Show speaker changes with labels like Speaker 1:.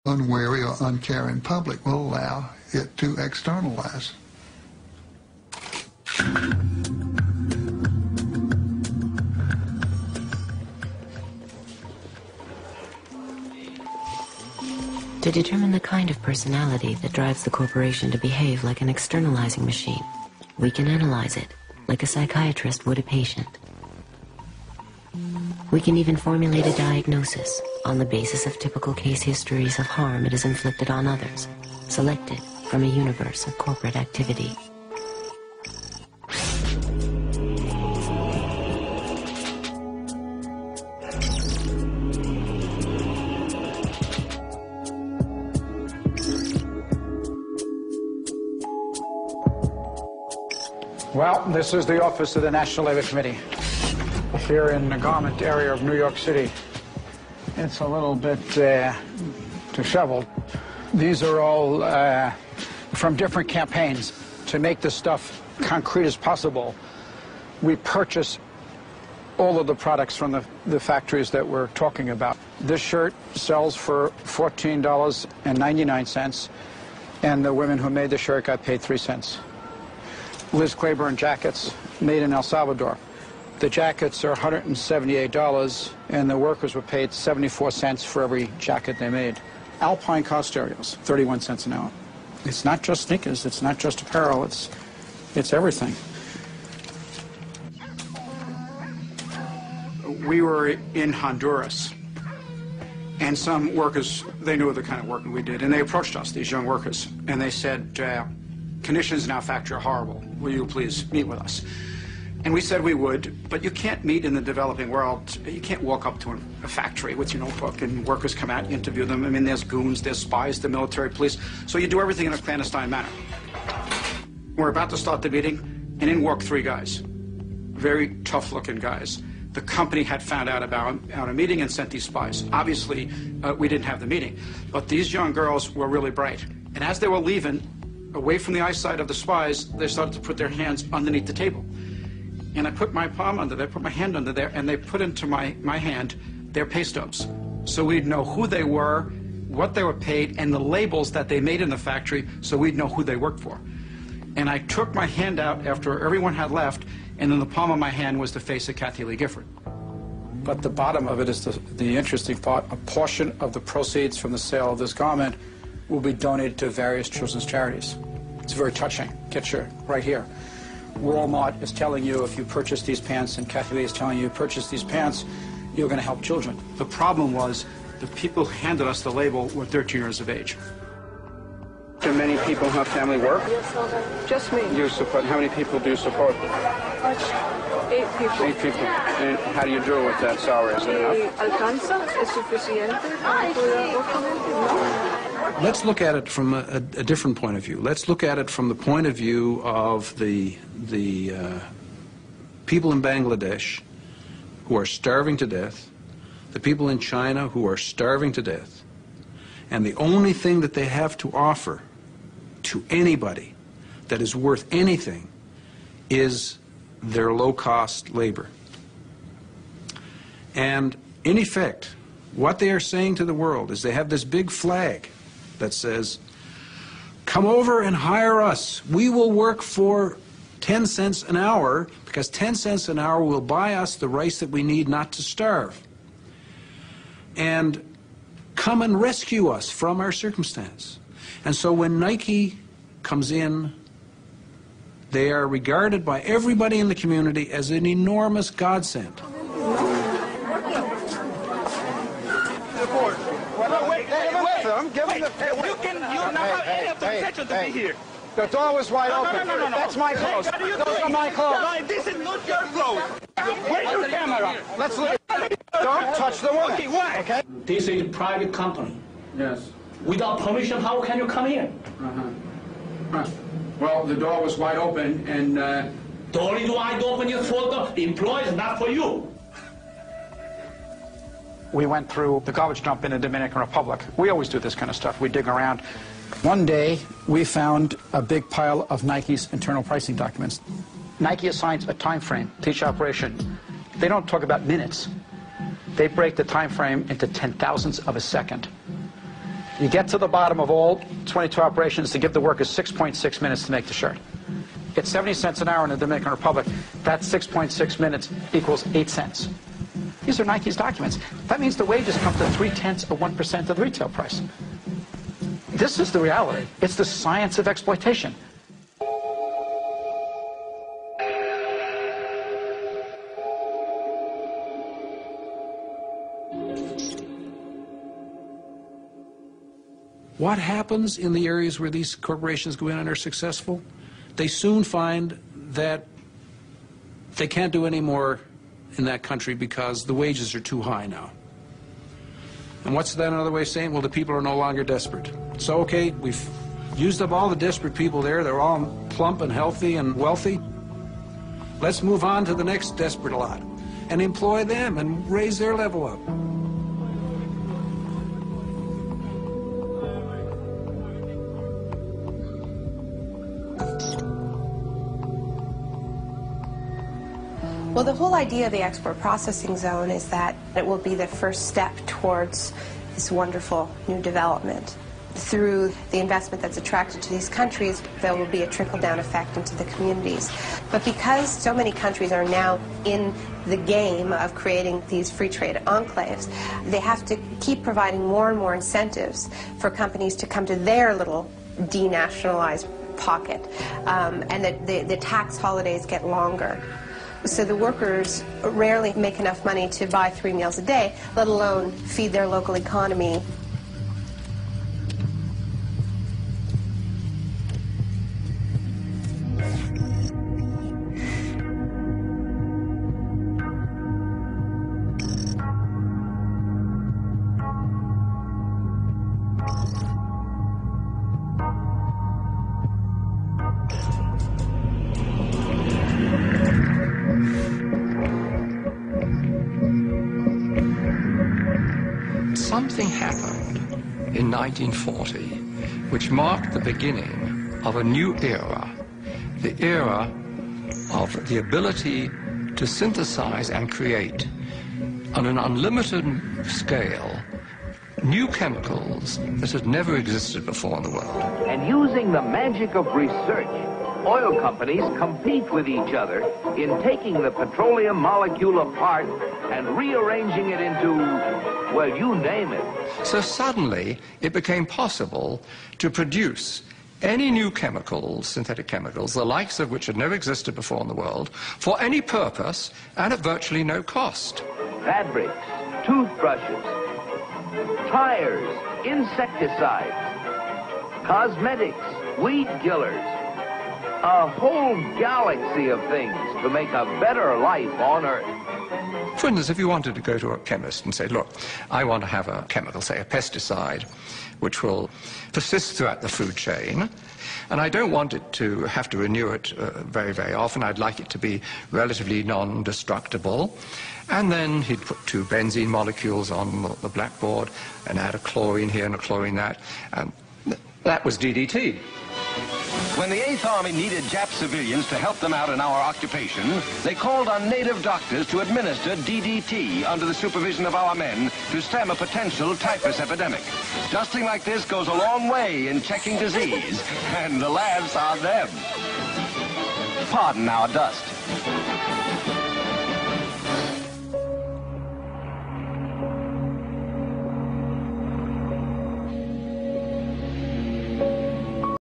Speaker 1: unwary or uncaring public will allow it to externalize.
Speaker 2: To determine the kind of personality that drives the corporation to behave like an externalizing machine, we can analyze it like a psychiatrist would a patient. We can even formulate a diagnosis on the basis of typical case histories of harm it has inflicted on others, selected from a universe of corporate activity.
Speaker 3: Well, this is the office of the National Labor Committee here in the garment area of New York City. It's a little bit disheveled. These are all from different campaigns. To make this stuff concrete as possible, we purchase all of the products from the factories that we're talking about. This shirt sells for $14.99, and the women who made the shirt got paid 3 cents. Liz Claiborne jackets made in El Salvador. The jackets are $178, and the workers were paid 74 cents for every jacket they made. Alpine car stereos, 31 cents an hour. It's not just sneakers, it's not just apparel, it's everything. We were in Honduras, and some workers, they knew the kind of work we did, and they approached us, these young workers, and they said, conditions in our factory are horrible. Will you please meet with us? And we said we would, but you can't meet in the developing world. You can't walk up to a factory with your notebook and workers come out and interview them. I mean, there's goons, there's spies, the military police. So you do everything in a clandestine manner. We're about to start the meeting, and in walk 3 guys. Very tough-looking guys. The company had found out about a meeting and sent these spies. Obviously, we didn't have the meeting. But these young girls were really bright. And as they were leaving, away from the eyesight of the spies, they started to put their hands underneath the table. And I put my palm under there, put my hand under there, and they put into my hand their pay stubs. So we'd know who they were, what they were paid, and the labels that they made in the factory, so we'd know who they worked for. And I took my hand out after everyone had left, and in the palm of my hand was the face of Kathy Lee Gifford. But the bottom of it is the interesting part. A portion of the proceeds from the sale of this garment will be donated to various children's charities. It's very touching. Get your right here. Walmart is telling you if you purchase these pants, and Kathy Lee is telling you purchase these pants, you're going to help children. The problem was the people who handed us the label were 13 years of age. Do many people have family work?
Speaker 4: Just me.
Speaker 3: You support, how many people do you support?
Speaker 4: 8 people.
Speaker 3: 8 people. And how do you do with that salary? Is it enough?
Speaker 4: ¿Alcanza? ¿Es suficiente para poder no?
Speaker 5: Let's look at it from a different point of view. Let's look at it from the point of view of the people in Bangladesh who are starving to death, the people in China who are starving to death, and the only thing that they have to offer to anybody that is worth anything is their low-cost labor. And in effect, what they are saying to the world is they have this big flag that says, come over and hire us. We will work for 10 cents an hour, because 10 cents an hour will buy us the rice that we need not to starve. And come and rescue us from our circumstance. And so when Nike comes in, they are regarded by everybody in the community as an enormous godsend.
Speaker 3: The door was wide open.
Speaker 6: No.
Speaker 3: That's my clothes. Those are my clothes.
Speaker 6: No, this is not your clothes. Where's your camera?
Speaker 3: Let's leave. Don't touch the woman.
Speaker 6: Okay, why?
Speaker 3: Okay?
Speaker 6: This is a private company.
Speaker 3: Yes.
Speaker 6: Without permission, how can you come in?
Speaker 3: Well, the door was wide open, and
Speaker 6: The only door I open is for the employees, not for you.
Speaker 3: we went through the garbage dump in the Dominican Republic. We always do this kind of stuff. We dig around. One day, we found a big pile of Nike's internal pricing documents. Nike assigns a time frame to each operation. They don't talk about minutes. They break the time frame into 10,000ths of a second. You get to the bottom of all 22 operations to give the workers 6.6 minutes to make the shirt. It's 70 cents an hour in the Dominican Republic. That 6.6 minutes equals 8 cents. These are Nike's documents. That means the wages come to 0.3% of the retail price. This is the reality. It's the science of exploitation.
Speaker 5: What happens in the areas where these corporations go in and are successful? They soon find that they can't do any more in that country because the wages are too high now. And what's that another way of saying? Well, the people are no longer desperate. So, okay, we've used up all the desperate people there. They're all plump and healthy and wealthy. Let's move on to the next desperate lot and employ them and raise their level up.
Speaker 7: Well, the whole idea of the export processing zone is that it will be the first step towards this wonderful new development. Through the investment that's attracted to these countries, there will be a trickle-down effect into the communities. But because so many countries are now in the game of creating these free trade enclaves, they have to keep providing more and more incentives for companies to come to their little denationalized pocket, and that the tax holidays get longer. So the workers rarely make enough money to buy 3 meals a day, let alone feed their local economy.
Speaker 8: Something happened in 1940 which marked the beginning of a new era, the era of the ability to synthesize and create on an unlimited scale new chemicals that had never existed before in the world.
Speaker 9: And using the magic of research, oil companies compete with each other in taking the petroleum molecule apart and rearranging it into, well, you name it.
Speaker 8: So suddenly it became possible to produce any new chemicals, synthetic chemicals, the likes of which had never existed before in the world, for any purpose and at virtually no cost.
Speaker 9: Fabrics, toothbrushes, tires, insecticides, cosmetics, weed killers, a whole galaxy of things to make a better life on Earth.
Speaker 8: For instance, if you wanted to go to a chemist and say, look, I want to have a chemical, say a pesticide, which will persist throughout the food chain, and I don't want it to have to renew it very, very often. I'd like it to be relatively non-destructible. And then he'd put 2 benzene molecules on the blackboard and add a chlorine here and a chlorine that, and that was DDT.
Speaker 10: When the 8th Army needed Jap civilians to help them out in our occupation, they called on native doctors to administer DDT under the supervision of our men to stem a potential typhus epidemic. Dusting like this goes a long way in checking disease, and the laughs are them. Pardon our dust.